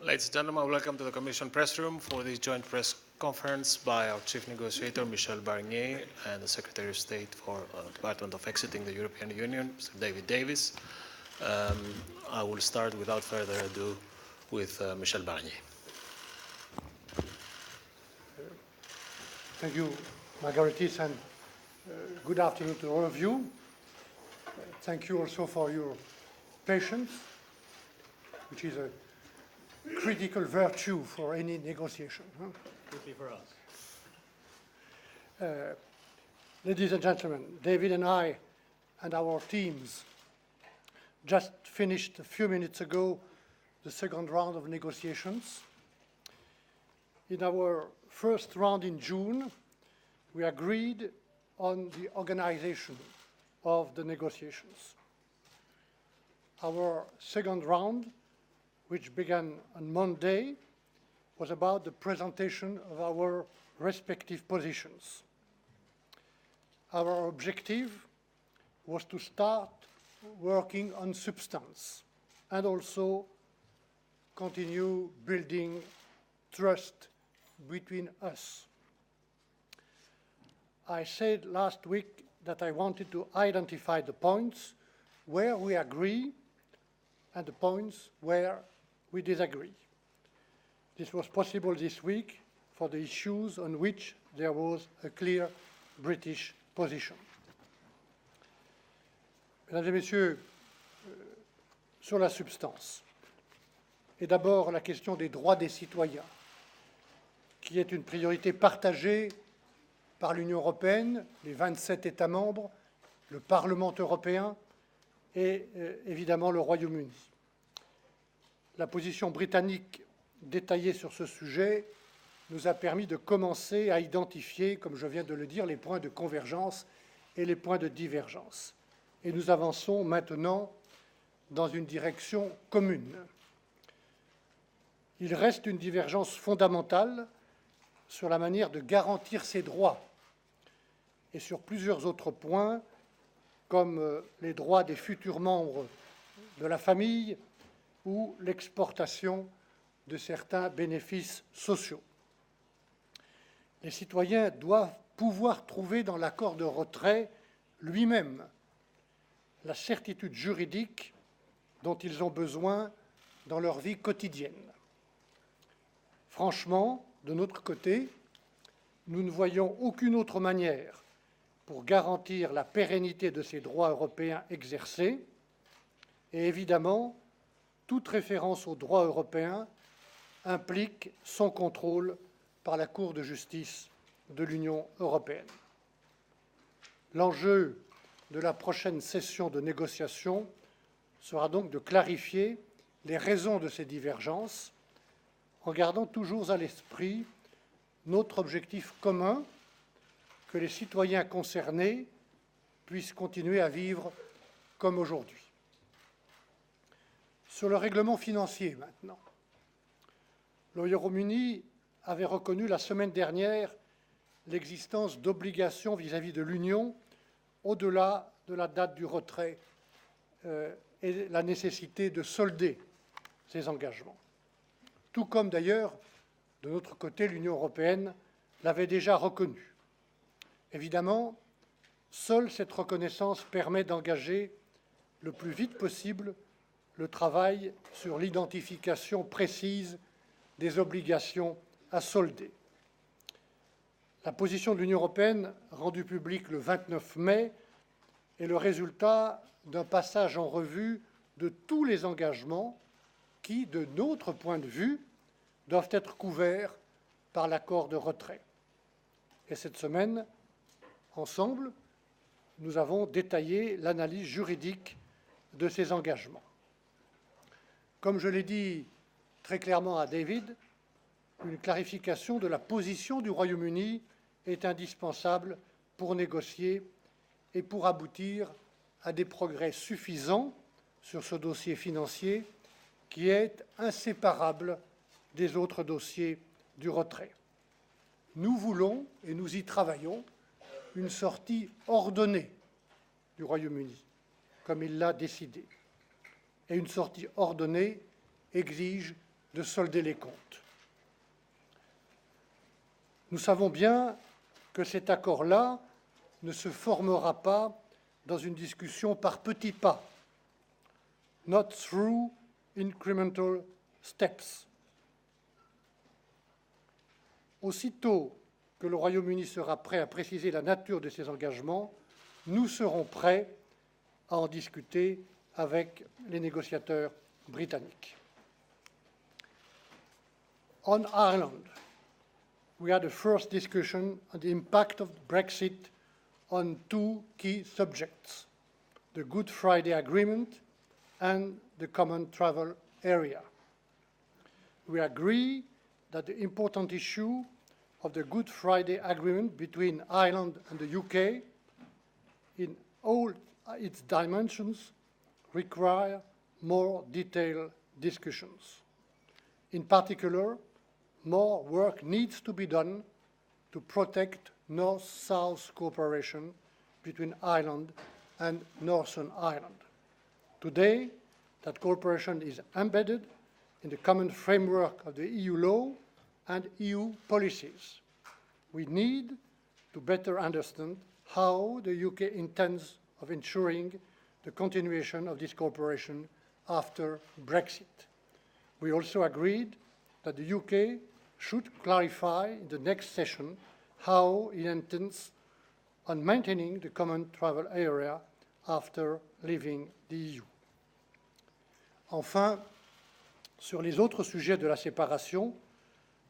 Ladies and gentlemen, welcome to the Commission press room for this joint press conference by our Chief Negotiator, Michel Barnier, and the Secretary of State for the Department of Exiting the European Union, Mr. David Davis. I will start without further ado with Michel Barnier. Thank you, Margaritis, and good afternoon to all of you. Thank you also for your patience, which is a critical virtue for any negotiation. Could be for us. Ladies and gentlemen, David and I and our teams just finished a few minutes ago the second round of negotiations. In our first round in June, we agreed on the organization of the negotiations. Our second round, which began on Monday, was about the presentation of our respective positions. Our objective was to start working on substance and also continue building trust between us. I said last week that I wanted to identify the points where we agree and the points where we disagree. This was possible this week for the issues on which there was a clear British position. Mesdames et Messieurs, sur la substance, et d'abord la question des droits des citoyens, qui est une priorité partagée par l'Union européenne, les 27 États membres, le Parlement européen et évidemment le Royaume-Uni. La position britannique détaillée sur ce sujet nous a permis de commencer à identifier, comme je viens de le dire, les points de convergence et les points de divergence. Et nous avançons maintenant dans une direction commune. Il reste une divergence fondamentale sur la manière de garantir ces droits et sur plusieurs autres points, comme les droits des futurs membres de la famille ou l'exportation de certains bénéfices sociaux. Les citoyens doivent pouvoir trouver dans l'accord de retrait lui-même la certitude juridique dont ils ont besoin dans leur vie quotidienne. Franchement, de notre côté, nous ne voyons aucune autre manière pour garantir la pérennité de ces droits européens exercés et évidemment, toute référence aux droits européens implique son contrôle par la Cour de justice de l'Union européenne. L'enjeu de la prochaine session de négociation sera donc de clarifier les raisons de ces divergences en gardant toujours à l'esprit notre objectif commun, que les citoyens concernés puissent continuer à vivre comme aujourd'hui. Sur le règlement financier maintenant, le Royaume-Uni avait reconnu la semaine dernière l'existence d'obligations vis-à-vis de l'Union au-delà de la date du retrait et la nécessité de solder ces engagements. Tout comme d'ailleurs, de notre côté, l'Union européenne l'avait déjà reconnu. Évidemment, seule cette reconnaissance permet d'engager le plus vite possible le travail sur l'identification précise des obligations à solder. La position de l'Union européenne, rendue publique le 29 mai, est le résultat d'un passage en revue de tous les engagements qui, de notre point de vue, doivent être couverts par l'accord de retrait. Et cette semaine, ensemble, nous avons détaillé l'analyse juridique de ces engagements. Comme je l'ai dit très clairement à David, une clarification de la position du Royaume-Uni est indispensable pour négocier et pour aboutir à des progrès suffisants sur ce dossier financier qui est inséparable des autres dossiers du retrait. Nous voulons, et nous y travaillons, une sortie ordonnée du Royaume-Uni, comme il l'a décidé. Et une sortie ordonnée exige de solder les comptes. Nous savons bien que cet accord-là ne se formera pas dans une discussion par petits pas, not through incremental steps. Aussitôt que le Royaume-Uni sera prêt à préciser la nature de ses engagements, nous serons prêts à en discuter avec les négociateurs britanniques. On Ireland, we had a first discussion on the impact of Brexit on two key subjects, the Good Friday Agreement and the Common Travel Area. We agree that the important issue of the Good Friday Agreement between Ireland and the UK in all its dimensions require more detailed discussions. In particular, more work needs to be done to protect North-South cooperation between Ireland and Northern Ireland. Today, that cooperation is embedded in the common framework of the EU law and EU policies. We need to better understand how the UK intends of ensuring the continuation of this cooperation after Brexit. We also agreed that the UK should clarify in the next session how it intends on maintaining the common travel area after leaving the EU. Enfin, sur les autres sujets de la séparation,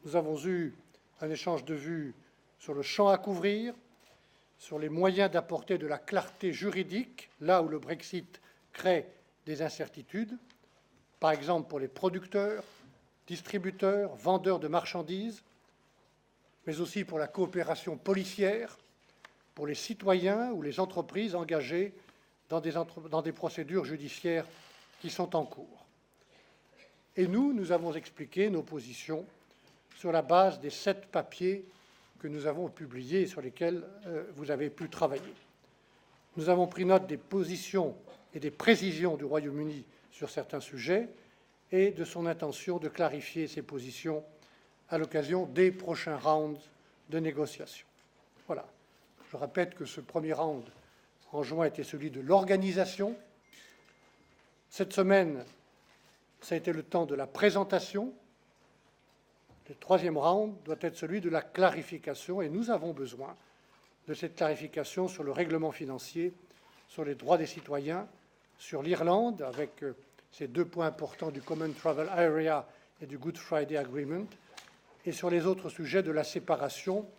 nous avons eu un échange de vues sur le champ à couvrir, sur les moyens d'apporter de la clarté juridique, là où le Brexit crée des incertitudes, par exemple pour les producteurs, distributeurs, vendeurs de marchandises, mais aussi pour la coopération policière, pour les citoyens ou les entreprises engagées dans des procédures judiciaires qui sont en cours. Et nous avons expliqué nos positions sur la base des 7 papiers que nous avons publiés et sur lesquels vous avez pu travailler. Nous avons pris note des positions et des précisions du Royaume-Uni sur certains sujets et de son intention de clarifier ses positions à l'occasion des prochains rounds de négociations. Voilà. Je répète que ce premier round en juin était celui de l'organisation. Cette semaine, ça a été le temps de la présentation. Le troisième round doit être celui de la clarification et nous avons besoin de cette clarification sur le règlement financier, sur les droits des citoyens, sur l'Irlande, avec ces 2 points importants du Common Travel Area et du Good Friday Agreement, et sur les autres sujets de la séparation,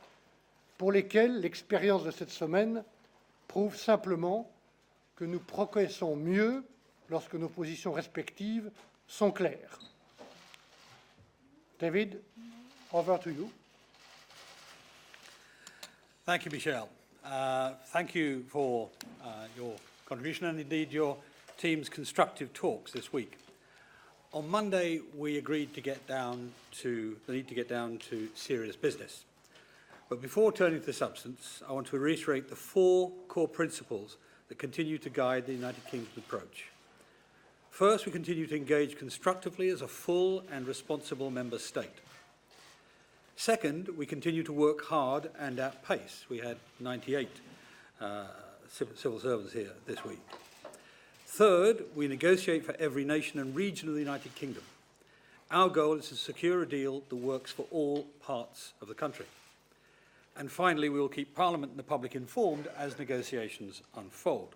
pour lesquels l'expérience de cette semaine prouve simplement que nous progressons mieux lorsque nos positions respectives sont claires. David, over to you. Thank you, Michel. Thank you for your contribution and indeed your team's constructive talks this week. On Monday, we agreed to get down to the need to get down to serious business. But before turning to the substance, I want to reiterate the 4 core principles that continue to guide the United Kingdom's approach. First, we continue to engage constructively as a full and responsible member state. Second, we continue to work hard and at pace. We had 98 civil servants here this week. Third, we negotiate for every nation and region of the United Kingdom. Our goal is to secure a deal that works for all parts of the country. And finally, we will keep Parliament and the public informed as negotiations unfold.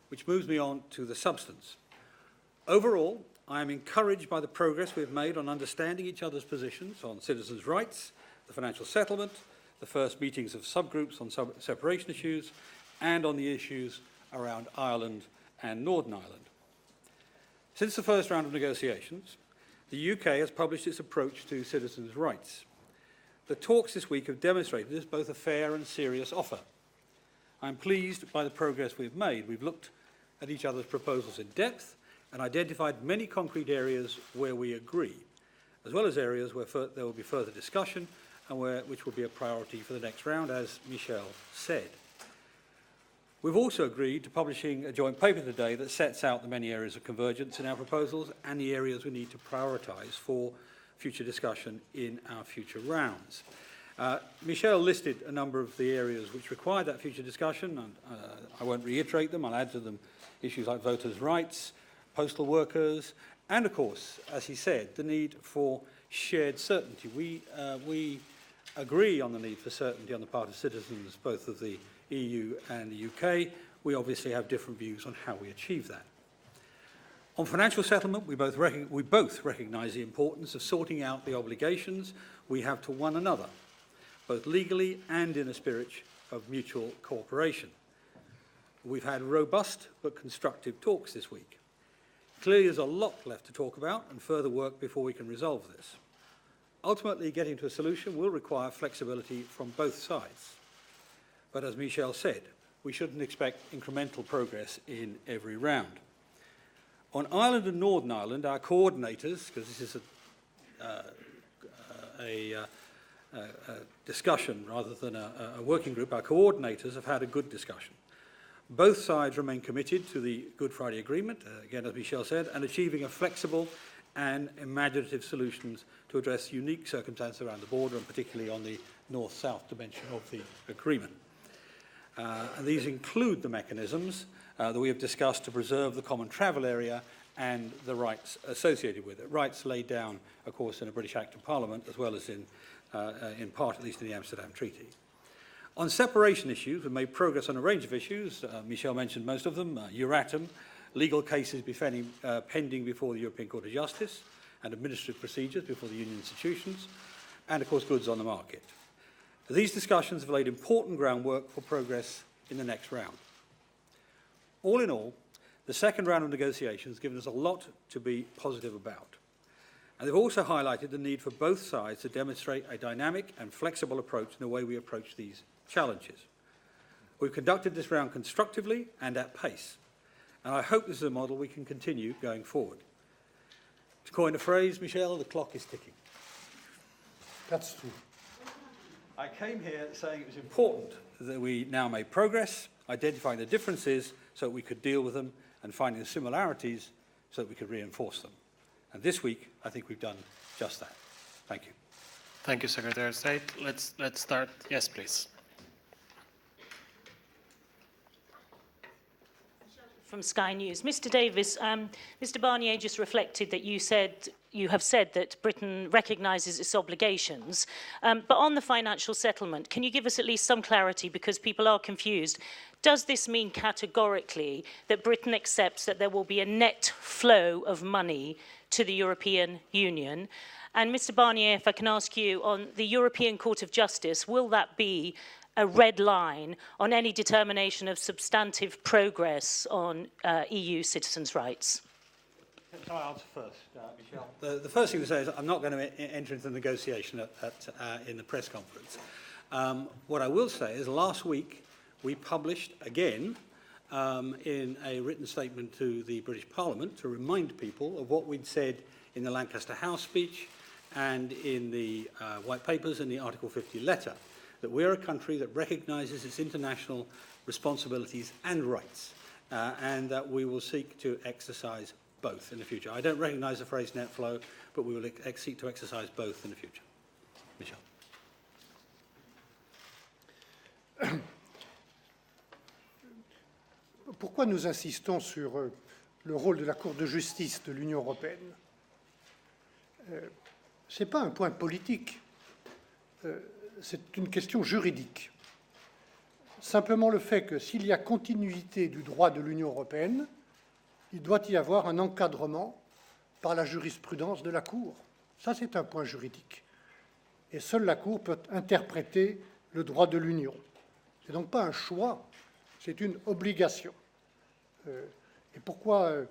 Which moves me on to the substance. Overall, I am encouraged by the progress we have made on understanding each other's positions on citizens' rights, the financial settlement, the first meetings of subgroups on separation issues, and on the issues around Ireland and Northern Ireland. Since the first round of negotiations, the UK has published its approach to citizens' rights. The talks this week have demonstrated this both a fair and serious offer. I am pleased by the progress we've made. We've looked at each other's proposals in depth and identified many concrete areas where we agree, as well as areas where there will be further discussion and which will be a priority for the next round, as Michel said. We've also agreed to publishing a joint paper today that sets out the many areas of convergence in our proposals and the areas we need to prioritise for future discussion in our future rounds. Michel listed a number of the areas which require that future discussion, and I won't reiterate them. I'll add to them issues like voters' rights, postal workers, and of course, as he said, the need for shared certainty. We agree on the need for certainty on the part of citizens, both of the EU and the UK. We obviously have different views on how we achieve that. On financial settlement, we both recognise the importance of sorting out the obligations we have to one another, both legally and in a spirit of mutual cooperation. We've had robust but constructive talks this week. Clearly, there's a lot left to talk about and further work before we can resolve this. Ultimately, getting to a solution will require flexibility from both sides. But as Michel said, we shouldn't expect incremental progress in every round. On Ireland and Northern Ireland, our coordinators, because this is a discussion rather than a working group, our coordinators have had a good discussion. Both sides remain committed to the Good Friday Agreement, again, as Michel said, and achieving a flexible and imaginative solutions to address unique circumstances around the border, and particularly on the north-south dimension of the agreement. And these include the mechanisms that we have discussed to preserve the common travel area and the rights associated with it. Rights laid down, of course, in a British Act of Parliament, as well as in part, at least in the Amsterdam Treaty. On separation issues, we've made progress on a range of issues. Michel mentioned most of them. Euratom, legal cases pending before the European Court of Justice, and administrative procedures before the Union institutions, and, of course, goods on the market. These discussions have laid important groundwork for progress in the next round. All in all, the second round of negotiations has given us a lot to be positive about. And they've also highlighted the need for both sides to demonstrate a dynamic and flexible approach in the way we approach these challenges. We've conducted this round constructively and at pace, and I hope this is a model we can continue going forward. To coin a phrase, Michel, the clock is ticking. That's true. I came here saying it was important that we now made progress, identifying the differences so that we could deal with them, and finding the similarities so that we could reinforce them. And this week, I think we've done just that. Thank you. Thank you, Secretary of State. Let's start. Yes, please. From Sky News. Mr. Davis, Mr. Barnier just reflected that you have said that Britain recognises its obligations, but on the financial settlement, can you give us at least some clarity, because people are confused? Does this mean categorically that Britain accepts that there will be a net flow of money to the European Union? And Mr. Barnier, if I can ask you, on the European Court of Justice, will that be a red line on any determination of substantive progress on EU citizens' rights? Can I answer first, Michel? The first thing to say is I'm not going to enter into the negotiation in the press conference. What I will say is last week we published again in a written statement to the British Parliament to remind people of what we'd said in the Lancaster House speech and in the White Papers and the Article 50 letter, that we're a country that recognises its international responsibilities and rights, and that we will seek to exercise both in the future. I don't recognise the phrase net flow, but we will seek to exercise both in the future. Michel. Pourquoi nous insistons sur le rôle de la Cour de justice de l'Union européenne? Ce n'est pas un point politique. C'est une question juridique. Simplement le fait que s'il y a continuité du droit de l'Union européenne, il doit y avoir un encadrement par la jurisprudence de la Cour. Ça, c'est un point juridique. Et seule la Cour peut interpréter le droit de l'Union. Ce n'est donc pas un choix, c'est une obligation. Et pourquoi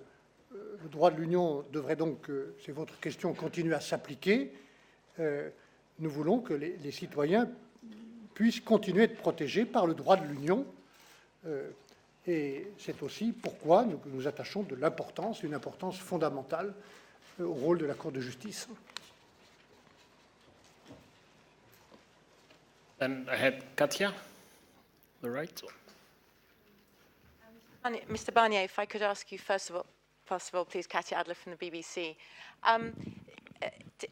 le droit de l'Union devrait donc, c'est votre question, continuer à s'appliquer? Nous voulons que les citoyens puissent continuer à être protégés par le droit de l'Union. Et c'est aussi pourquoi nous attachons de l'importance, une importance fondamentale au rôle de la Cour de justice. Then I had Katja, the right. Mr. Barnier, if I could ask you first of all, please, Katya Adler from the BBC.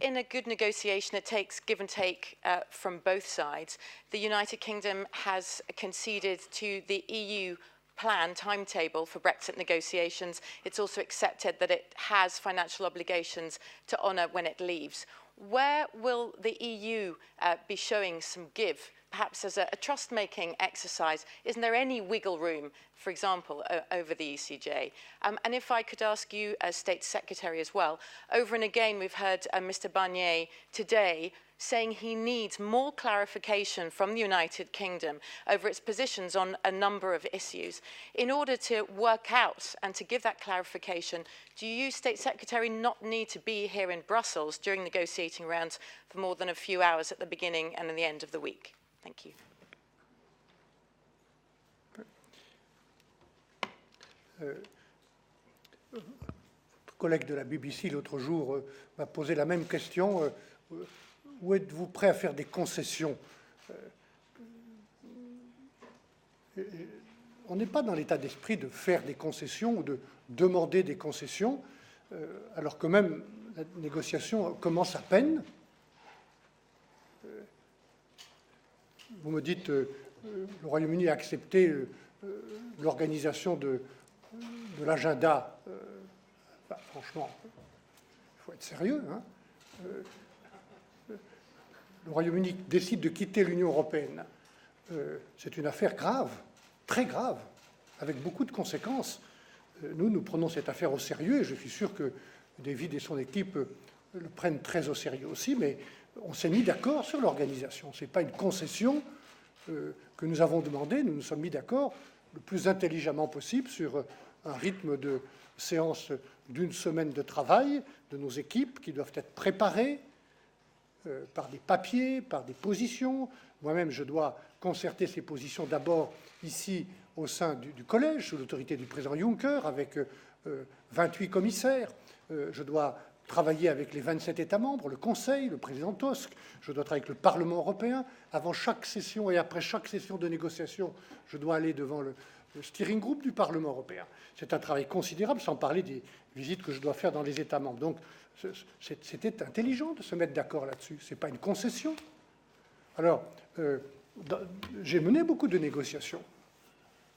In a good negotiation, it takes give and take from both sides. The United Kingdom has conceded to the EU timetable for Brexit negotiations. It's also accepted that it has financial obligations to honour when it leaves. Where will the EU be showing some give, perhaps as a trust-making exercise? Isn't there any wiggle room, for example, over the ECJ? And if I could ask you as State Secretary as well, over and again we've heard Mr. Barnier today saying he needs more clarification from the United Kingdom over its positions on a number of issues. In order to work out and to give that clarification, do you, State Secretary, not need to be here in Brussels during negotiating rounds for more than a few hours at the beginning and at the end of the week? Thank you. Votre collègue de la BBC l'autre jour m'a posé la même question. Où êtes-vous prêt à faire des concessions? On n'est pas dans l'état d'esprit de faire des concessions ou de demander des concessions, alors que même la négociation commence à peine. Vous me dites le Royaume-Uni a accepté l'organisation de l'agenda. Franchement, il faut être sérieux. Hein. Le Royaume-Uni décide de quitter l'Union européenne. C'est une affaire grave, très grave, avec beaucoup de conséquences. Nous prenons cette affaire au sérieux et je suis sûr que David et son équipe le prennent très au sérieux aussi, mais on s'est mis d'accord sur l'organisation. Ce n'est pas une concession que nous avons demandé. Nous nous sommes mis d'accord le plus intelligemment possible sur un rythme de séance d'une semaine de travail de nos équipes qui doivent être préparées par des papiers, par des positions. Moi-même, je dois concerter ces positions d'abord ici au sein du collège, sous l'autorité du président Juncker, avec 28 commissaires. Je dois travailler avec les 27 États membres, le Conseil, le président Tusk. Je dois travailler avec le Parlement européen. Avant chaque session et après chaque session de négociation, je dois aller devant le steering group du Parlement européen. C'est un travail considérable, sans parler des visites que je dois faire dans les États membres. Donc, c'était intelligent de se mettre d'accord là-dessus. Ce n'est pas une concession. Alors, j'ai mené beaucoup de négociations.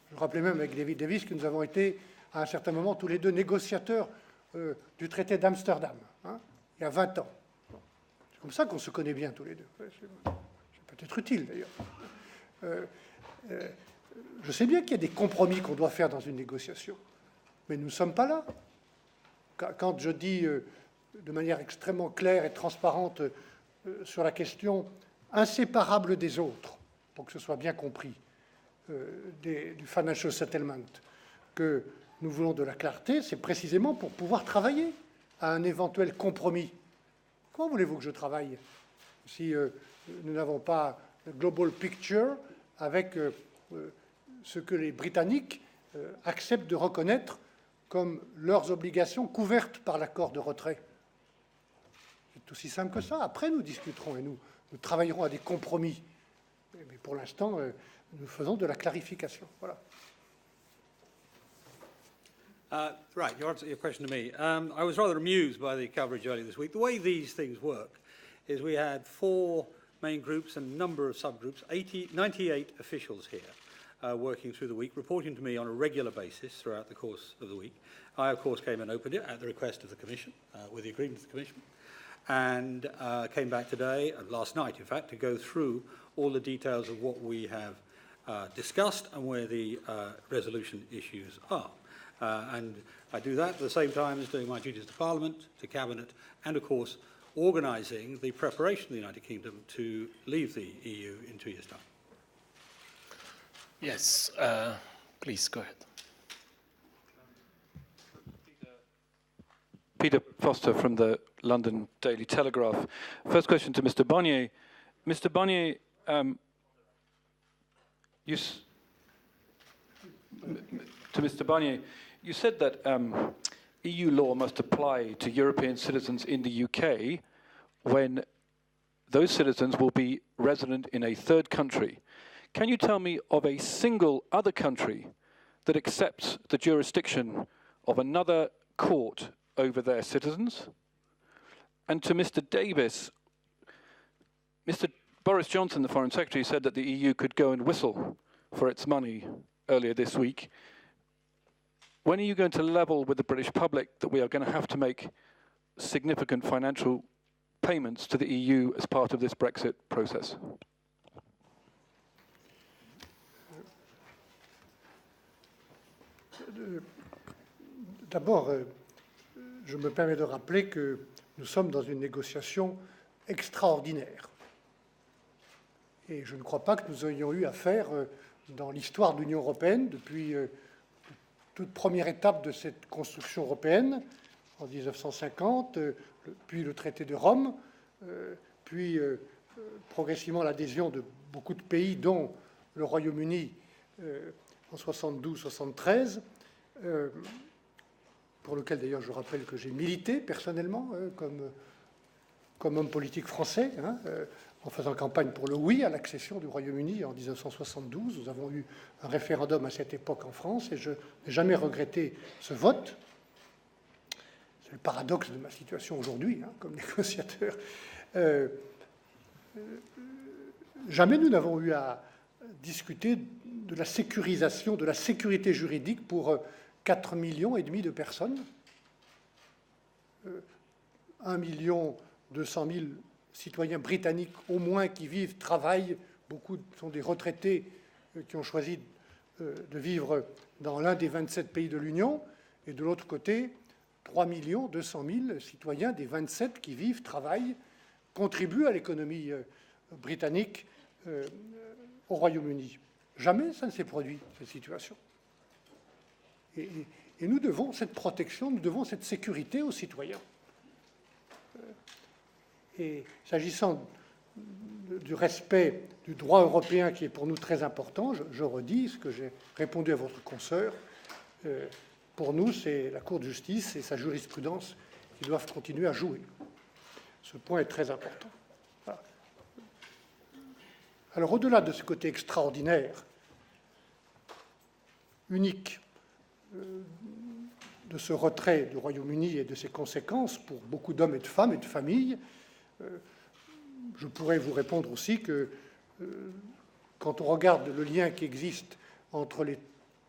Je me rappelais même avec David Davis que nous avons été, à un certain moment, tous les deux négociateurs du traité d'Amsterdam, hein, il y a 20 ans. C'est comme ça qu'on se connaît bien tous les deux. C'est peut-être utile, d'ailleurs. Je sais bien qu'il y a des compromis qu'on doit faire dans une négociation, mais nous ne sommes pas là. Quand je dis de manière extrêmement claire et transparente sur la question inséparable des autres, pour que ce soit bien compris, du financial settlement, que nous voulons de la clarté, c'est précisément pour pouvoir travailler à un éventuel compromis. Comment voulez-vous que je travaille si nous n'avons pas le global picture avec ce que les Britanniques acceptent de reconnaître comme leurs obligations couvertes par l'accord de retrait? C'est aussi simple que ça. Après, nous discuterons et nous travaillerons à des compromis. Mais pour l'instant, nous faisons de la clarification. Voilà. Right, your question to me. I was rather amused by the coverage earlier this week. The way these things work is we had 4 main groups and a number of subgroups, 98 officials here working through the week, reporting to me on a regular basis throughout the course of the week. I, of course, came and opened it at the request of the Commission, with the agreement of the Commission, and came back today, last night, in fact, to go through all the details of what we have discussed and where the resolution issues are. And I do that at the same time as doing my duties to Parliament, to Cabinet, and, of course, organising the preparation of the United Kingdom to leave the EU in 2 years' time. Yes, please, go ahead. Peter Foster from the London Daily Telegraph. First question to Mr. Barnier. Mr. Barnier, to Mr. Barnier, you said that EU law must apply to European citizens in the UK when those citizens will be resident in a third country. Can you tell me of a single other country that accepts the jurisdiction of another court over their citizens? And to Mr. Davis, Mr. Boris Johnson, the Foreign Secretary, said that the EU could go and whistle for its money earlier this week. When are you going to level with the British public that we are going to have to make significant financial payments to the EU as part of this Brexit process? D'abord, je me permets de rappeler que nous sommes dans une négociation extraordinaire. Et je ne crois pas que nous ayons eu affaire dans l'histoire de l'Union européenne, depuis toute première étape de cette construction européenne, en 1950, puis le traité de Rome, puis progressivement l'adhésion de beaucoup de pays, dont le Royaume-Uni en 72-73, pour lequel d'ailleurs je rappelle que j'ai milité personnellement comme homme politique français, en faisant campagne pour le oui à l'accession du Royaume-Uni en 1972. Nous avons eu un référendum à cette époque en France et je n'ai jamais regretté ce vote. C'est le paradoxe de ma situation aujourd'hui, comme négociateur. Jamais nous n'avons eu à discuter de la sécurisation, de la sécurité juridique pour 4,5 millions de personnes. 1,2 million citoyens britanniques au moins qui vivent, travaillent. Beaucoup sont des retraités qui ont choisi de vivre dans l'un des 27 pays de l'Union. Et de l'autre côté, 3,2 millions citoyens des 27 qui vivent, travaillent, contribuent à l'économie britannique au Royaume-Uni. Jamais ça ne s'est produit, cette situation. Et nous devons cette protection, nous devons cette sécurité aux citoyens. Et s'agissant du respect du droit européen qui est pour nous très important, je redis ce que j'ai répondu à votre consoeur. Pour nous, c'est la Cour de justice et sa jurisprudence qui doivent continuer à jouer. Ce point est très important. Voilà. Alors, au-delà de ce côté extraordinaire, unique, de ce retrait du Royaume-Uni et de ses conséquences pour beaucoup d'hommes et de femmes et de familles, je pourrais vous répondre aussi que quand on regarde le lien qui existe entre les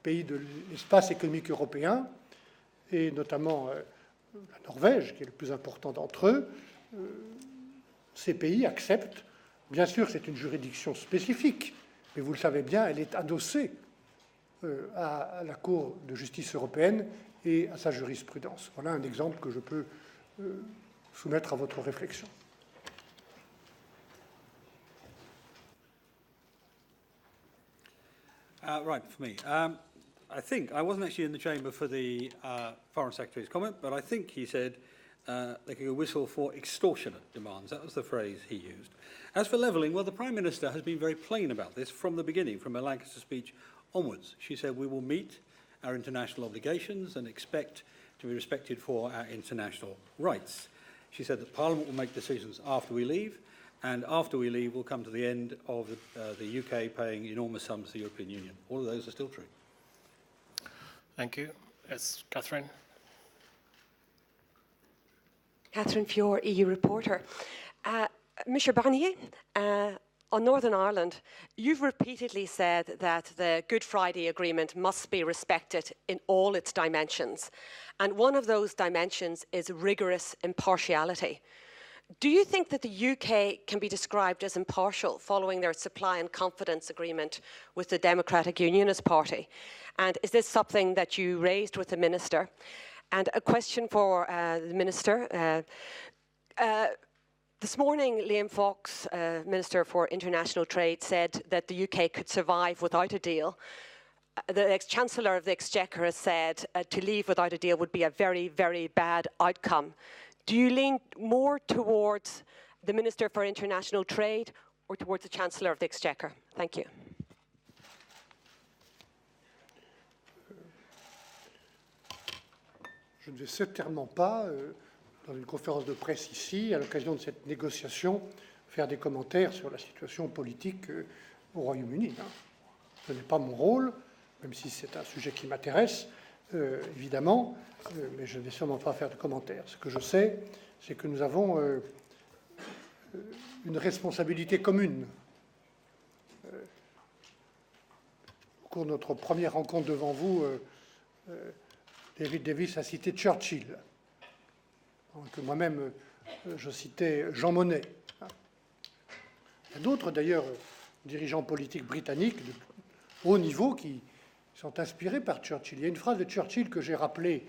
pays de l'espace économique européen et notamment la Norvège, qui est le plus important d'entre eux, ces pays acceptent, bien sûr c'est une juridiction spécifique, mais vous le savez bien, elle est adossée à la Cour de justice européenne et à sa jurisprudence. Voilà un exemple que je peux soumettre à votre réflexion. Right, for me. I think, I wasn't actually in the chamber for the Foreign Secretary's comment, but I think he said they could go whistle for extortionate demands. That was the phrase he used. As for levelling, well, the Prime Minister has been very plain about this from the beginning, from her Lancaster speech onwards. She said we will meet our international obligations and expect to be respected for our international rights. She said that Parliament will make decisions after we leave, and after we leave, we'll come to the end of the UK paying enormous sums to the European Union. All of those are still true. Thank you. Yes, Catherine. Catherine Fiore, EU reporter. Mr. Barnier, on Northern Ireland, you've repeatedly said that the Good Friday Agreement must be respected in all its dimensions. And one of those dimensions is rigorous impartiality. Do you think that the UK can be described as impartial following their supply and confidence agreement with the Democratic Unionist Party? And is this something that you raised with the Minister? And a question for the Minister. This morning, Liam Fox, Minister for International Trade, said that the UK could survive without a deal. The ex-Chancellor of the Exchequer has said to leave without a deal would be a very, very bad outcome. Do you lean more towards the Minister for International Trade or towards the Chancellor of the Exchequer? Thank you. Je ne vais certainement pas, dans une conférence de presse ici, à l'occasion de cette négociation, faire des commentaires sur la situation politique au Royaume-Uni. Ce n'est pas mon rôle. même si c'est un sujet qui m'intéresse, évidemment, mais je ne vais sûrement pas faire de commentaires. Ce que je sais, c'est que nous avons une responsabilité commune. Au cours de notre première rencontre devant vous, David Davis a cité Churchill, que moi-même je citais Jean Monnet. Il y a d'autres, d'ailleurs, dirigeants politiques britanniques de haut niveau qui sont inspirés par Churchill. Il y a une phrase de Churchill que j'ai rappelée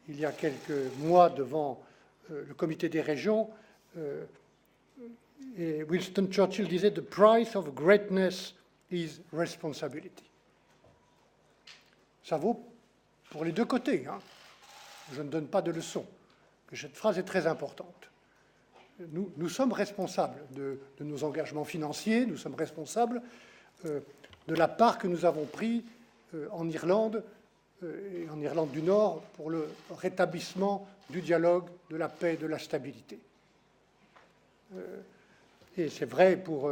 il y a quelques mois devant le comité des régions. Et Winston Churchill disait « The price of greatness is responsibility ». Ça vaut pour les deux côtés. Hein. Je ne donne pas de leçons. Mais cette phrase est très importante. Nous sommes responsables de nos engagements financiers, nous sommes responsables de la part que nous avons prise en Irlande et en Irlande du Nord pour le rétablissement du dialogue, de la paix et de la stabilité. Et c'est vrai pour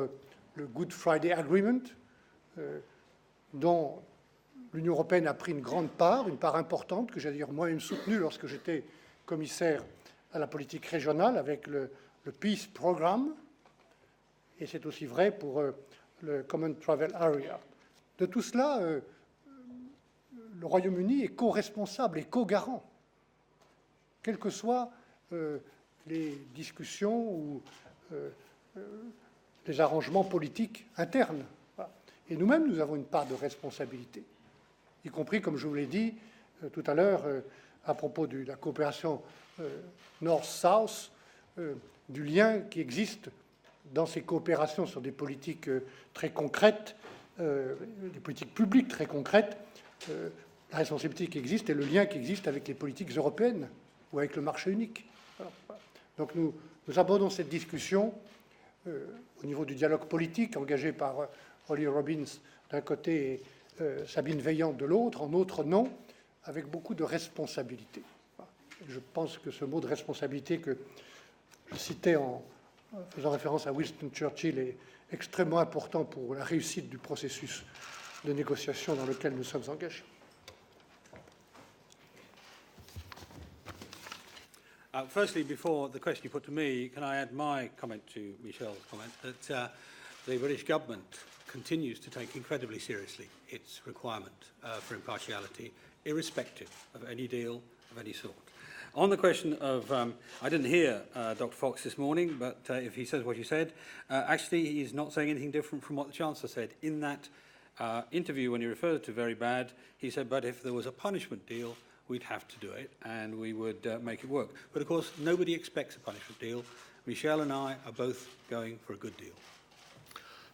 le Good Friday Agreement, dont l'Union européenne a pris une grande part, une part importante, que j'ai d'ailleurs moi-même soutenue lorsque j'étais commissaire à la politique régionale avec le Peace Programme, et c'est aussi vrai pour le Common Travel Area. De tout cela, le Royaume-Uni est co-responsable et co-garant, quelles que soient les discussions ou les arrangements politiques internes. Voilà. Et nous-mêmes, nous avons une part de responsabilité, y compris, comme je vous l'ai dit tout à l'heure, à propos de la coopération North-South, du lien qui existe dans ces coopérations sur des politiques très concrètes, des politiques publiques très concrètes, la responsabilité qui existe et le lien qui existe avec les politiques européennes ou avec le marché unique. Alors, voilà. Donc nous abordons cette discussion au niveau du dialogue politique engagé par Holly Robbins d'un côté et Sabine Veillant de l'autre, en notre nom, avec beaucoup de responsabilité. Voilà. Je pense que ce mot de responsabilité que je citais en faisant référence à Winston Churchill est extrêmement important pour la réussite du processus de négociation dans lequel nous sommes engagés. Firstly, before the question you put to me, can I add my comment to Michelle's comment that the British government continues to take incredibly seriously its requirement for impartiality, irrespective of any deal of any sort. On the question of, I didn't hear Dr. Fox this morning, but if he says what he said, actually he's not saying anything different from what the Chancellor said. In that interview, when he referred to very bad, he said, but if there was a punishment deal, we'd have to do it, and we would make it work. But of course, nobody expects a punishment deal. Michelle and I are both going for a good deal.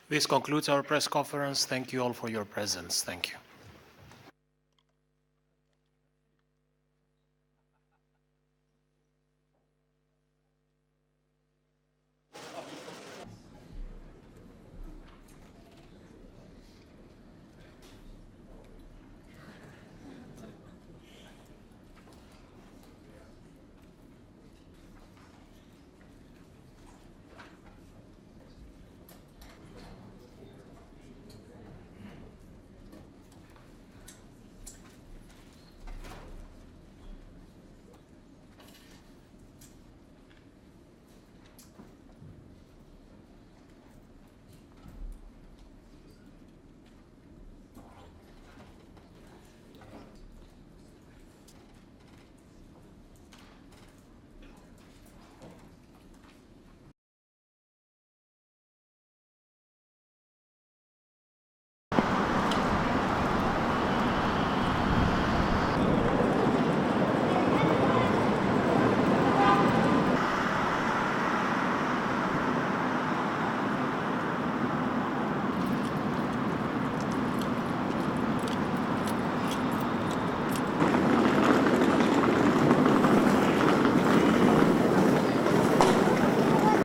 This concludes our press conference. Thank you all for your presence. Thank you.